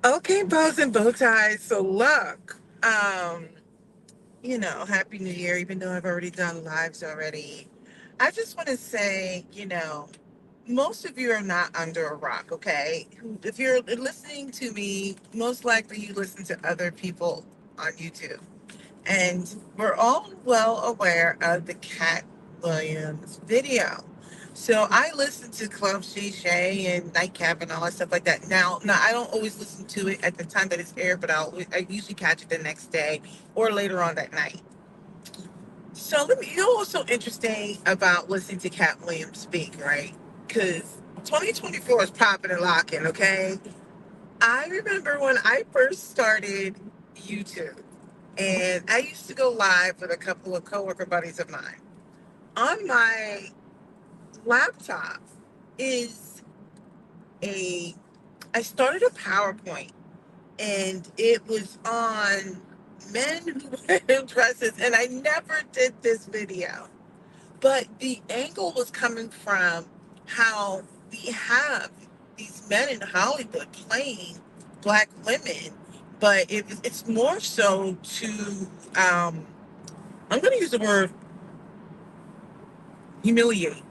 Okay, bows and bow ties. So look, Happy New Year, even though I've already done lives already. I just want to say, most of you are not under a rock, okay? If you're listening to me, most likely you listen to other people on YouTube. And we're all well aware of the Katt Williams video. So I listen to Club Shay and Nightcap and all that stuff like that. Now I don't always listen to it at the time that it's aired, but I usually catch it the next day or later on that night. So you know what's so interesting about listening to Katt Williams speak, right? Because 2024 is popping and locking, okay? I remember when I first started YouTube, and I used to go live with a couple of coworker buddies of mine. On my laptop is a, I started a PowerPoint, and it was on men who wear dresses, and I never did this video. But the angle was coming from how we have these men in Hollywood playing black women, but it's more so to, um, I'm going to use the word humiliate.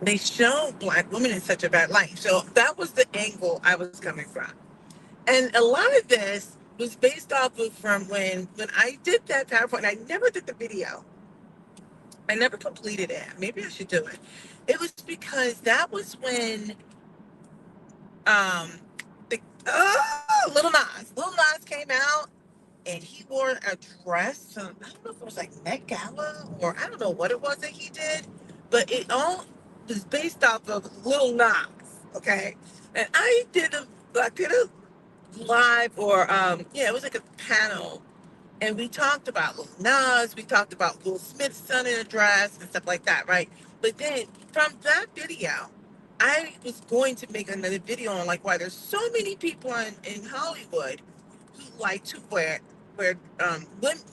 They show black women in such a bad light. So that was the angle I was coming from. And a lot of this was based off of from when I did that PowerPoint. I never did the video. I never completed it. Maybe I should do it. It was because that was when um the Little Nas came out, and he wore a dress. So I don't know if it was like Met Gala, or I don't know what it was that he did, but it all was based off of Little Nas. Okay, and I did a live, or yeah, it was like a panel, and we talked about Lil Nas, we talked about Will Smith's son in a dress and stuff like that, right? But then from that video, I was going to make another video on like why there's so many people in Hollywood who like to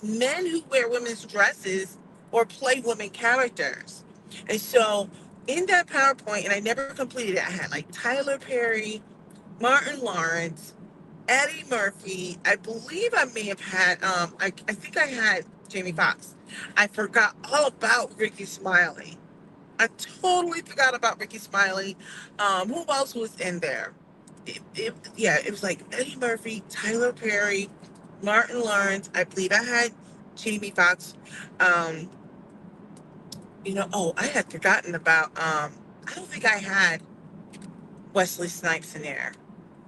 men who wear women's dresses or play women characters. And so in that PowerPoint, and I never completed it, I had like Tyler Perry, Martin Lawrence, Eddie Murphy. I believe I may have had, I think I had Jamie Foxx. I forgot all about Ricky Smiley. I totally forgot about Ricky Smiley. Who else was in there? Yeah, it was like Eddie Murphy, Tyler Perry, Martin Lawrence. I believe I had Jamie Foxx. Um, I had forgotten about, I don't think I had Wesley Snipes in there.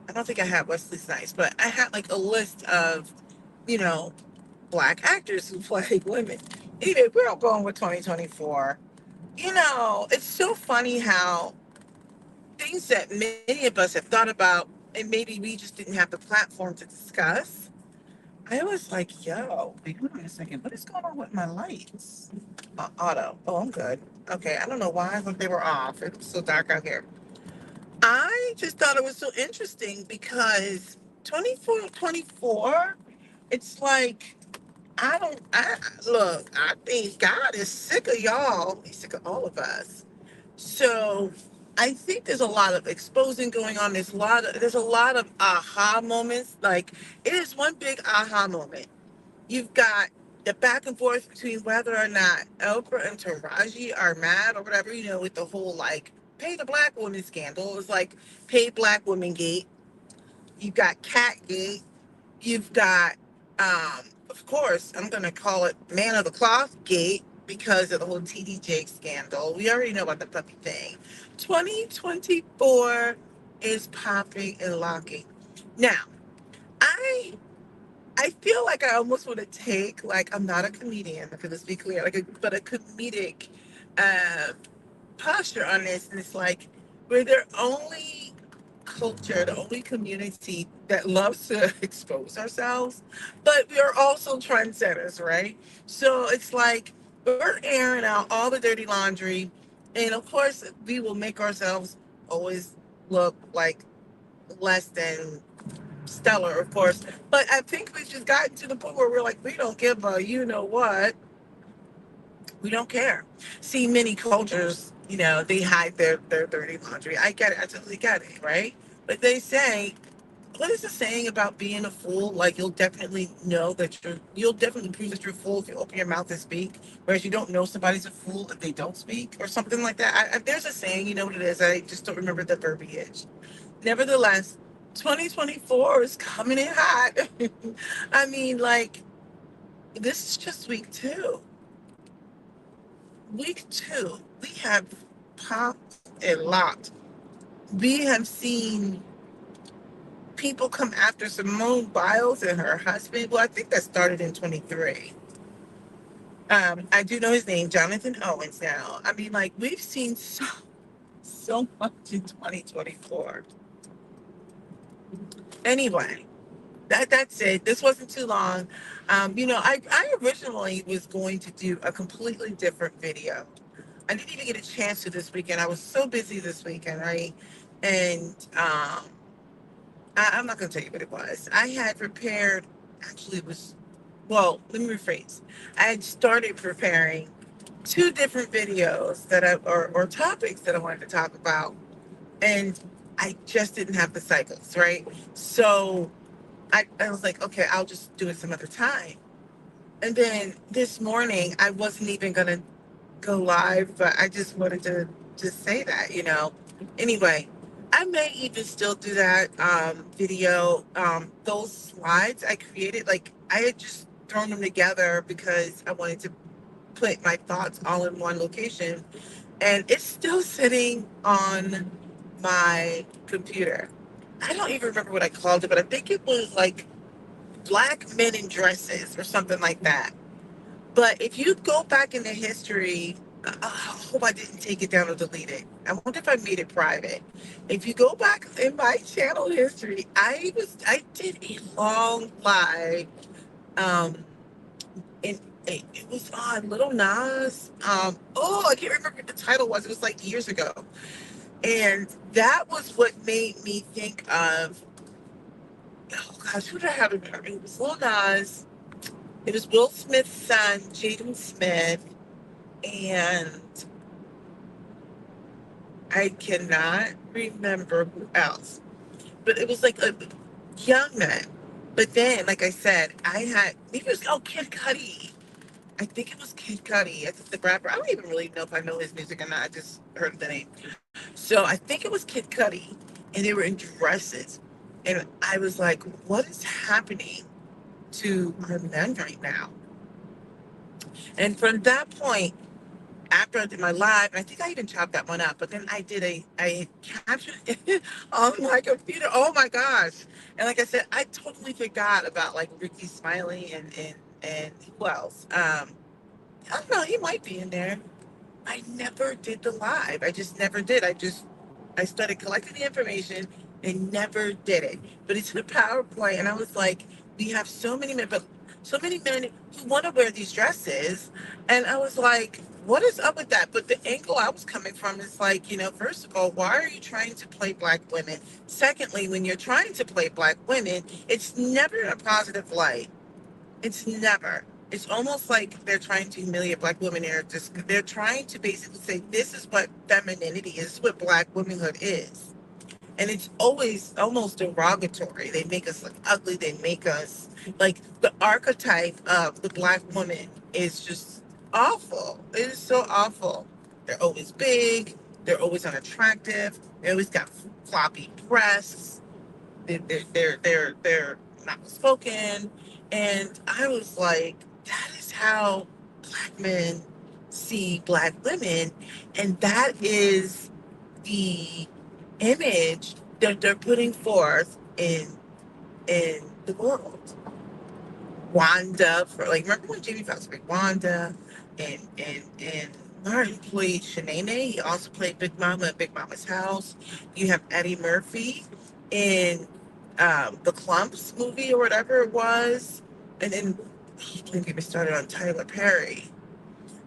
I don't think I had Wesley Snipes, but I had like a list of, you know, black actors who play women. Anyway, we're all going with 2024. It's so funny how things that many of us have thought about, and maybe we just didn't have the platform to discuss. I was like, yo, wait, hold on a second. What is going on with my lights? Auto. Oh, I'm good. Okay, I don't know why they were off. It was so dark out here. I just thought it was so interesting because 24, it's like, look, I think God is sick of y'all. He's sick of all of us. So I think there's a lot of exposing going on. There's a lot of aha moments. Like, it is one big aha moment. You've got the back and forth between whether or not Oprah and Taraji are mad or whatever, with the whole like pay the black woman scandal. It's like pay black woman gate. You've got cat gate. You've got, of course, I'm going to call it man of the cloth gate because of the whole TD Jakes scandal. We already know about the puppy thing. 2024 is popping and locking. Now, I I feel like I almost want to take, like, I'm not a comedian, okay, let's be clear, but a comedic uh, posture on this. And it's like, we're the only culture, the only community that loves to expose ourselves, but we are also trendsetters, right? So it's like, we're airing out all the dirty laundry. And of course, we will make ourselves always look like less than stellar, of course. But I think we've just gotten to the point where we're like, we don't give a you know what. We don't care. See, many cultures, they hide their dirty laundry. I get it. I totally get it, right? But they say, what is the saying about being a fool? Like you'll definitely know that you'll definitely prove that you're a fool if you open your mouth and speak, whereas you don't know somebody's a fool if they don't speak or something like that. There's a saying, you know what it is. I just don't remember the verbiage. Nevertheless, 2024 is coming in hot. I mean, like, this is just week two. Week two, we have popped a lot. We have seen people come after Simone Biles and her husband. Well, I think that started in 23. I do know his name, Jonathan Owens now. I mean, like, we've seen so much in 2024. Anyway, that's it. This wasn't too long. I originally was going to do a completely different video. I didn't even get a chance to this weekend. I was so busy this weekend, right? And I'm not going to tell you what it was. I had prepared, actually, it was, well, let me rephrase. I had started preparing two different videos or topics that I wanted to talk about. And I just didn't have the cycles, right? So I was like, okay, I'll just do it some other time. And then this morning, I wasn't even going to go live, but I just wanted to just say that, you know. Anyway, I may even still do that video. Those slides I created, like I had just thrown them together because I wanted to put my thoughts all in one location. And it's still sitting on my computer. I don't even remember what I called it, but I think it was like Black Men in Dresses or something like that. But if you go back into history, I hope I didn't take it down or delete it. I wonder if I made it private. If you go back in my channel history, I did a long live. Um, and it was on Little Nas. I can't remember what the title was. It was like years ago, and that was what made me think of. Oh gosh, who did I have in there? It was Lil Nas. It was Will Smith's son, Jaden Smith, and I cannot remember who else. But it was like a young man. But then, like I said, I had maybe it was Kid Cudi. I think it was Kid Cudi. I think the rapper. I don't even really know if I know his music or not. I just heard the name. So I think it was Kid Cudi, and they were in dresses, and I was like, "What is happening to our men right now?" And from that point, after I did my live, and I think I even chopped that one up, but then I captured it on my computer. Oh my gosh. And like I said, I totally forgot about like Ricky Smiley and who else? I don't know, he might be in there. I never did the live. I just never did. I started collecting the information and never did it. But it's in a PowerPoint, and I was like, we have so many men who want to wear these dresses, and I was like, what is up with that? But the angle I was coming from is like, first of all, why are you trying to play black women? Secondly, when you're trying to play black women, it's never in a positive light. It's never. It's almost like they're trying to humiliate black women. They're trying to basically say this is what femininity is, this is what black womanhood is. And it's always almost derogatory. They make us look ugly. They make us like the archetype of the black woman is just awful. It is so awful. They're always big. They're always unattractive. They always got floppy breasts. They're not spoken. And I was like, that is how black men see black women, and that is the image that they're putting forth in the world. Wanda, for like, remember when Jamie Foxx played Wanda, and Martin played Shanae. He also played Big Mama in Big Mama's House. You have Eddie Murphy in the Clumps movie or whatever it was, and then don't get me started on Tyler Perry.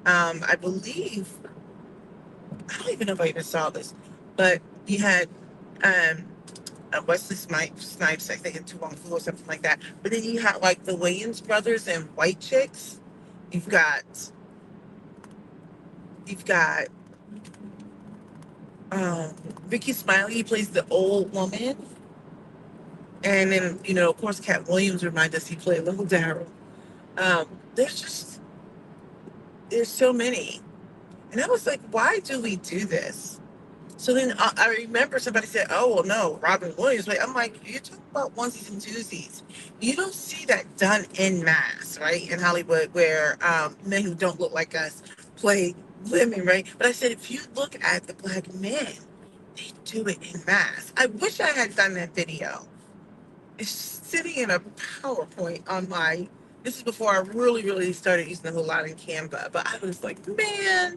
I believe I don't even know if I even saw this, but you had um, Wesley Snipes, I think, in Too Long Flu or something like that. But then you had like the Williams brothers and White Chicks. You've got you've got um, Ricky Smiley. He plays the old woman. And then, of course, Katt Williams reminded us he played Little Daryl. There's just, there's so many. And I was like, why do we do this? So then I remember somebody said, "Oh well, no, Robin Williams." Like, I'm like, you're talking about onesies and twosies. You don't see that done in mass, right? In Hollywood, where men who don't look like us play women, right? But I said, if you look at the black men, they do it in mass. I wish I had done that video. It's sitting in a PowerPoint on my. This is before I really, really started using a whole lot in Canva. But I was like, man,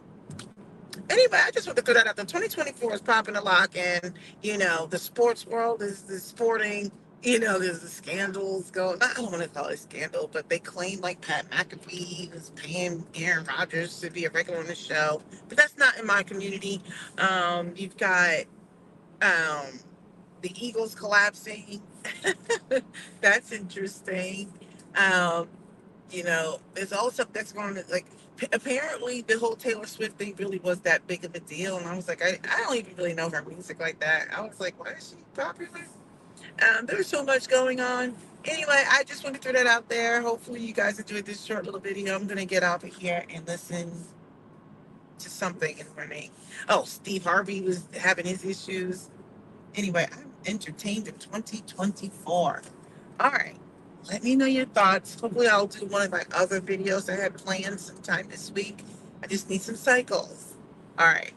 anyway, I just want to throw that out there. 2024 is popping a lock, and the sports world is sporting. There's the scandals going. I don't want to call it scandal, but they claim like Pat McAfee was paying Aaron Rodgers to be a regular on the show, but that's not in my community. You've got um, the Eagles collapsing. That's interesting. Um, there's all stuff that's going on. Like, apparently, the whole Taylor Swift thing really was that big of a deal. And I was like, I don't even really know her music like that. I was like, why is she popular? There's so much going on. Anyway, I just want to throw that out there. Hopefully, you guys enjoyed this short little video. I'm going to get off of here and listen to something in the morning. Oh, Steve Harvey was having his issues. Anyway, I'm entertained in 2024. All right. Let me know your thoughts. Hopefully, I'll do one of my other videos I had planned sometime this week. I just need some cycles. All right.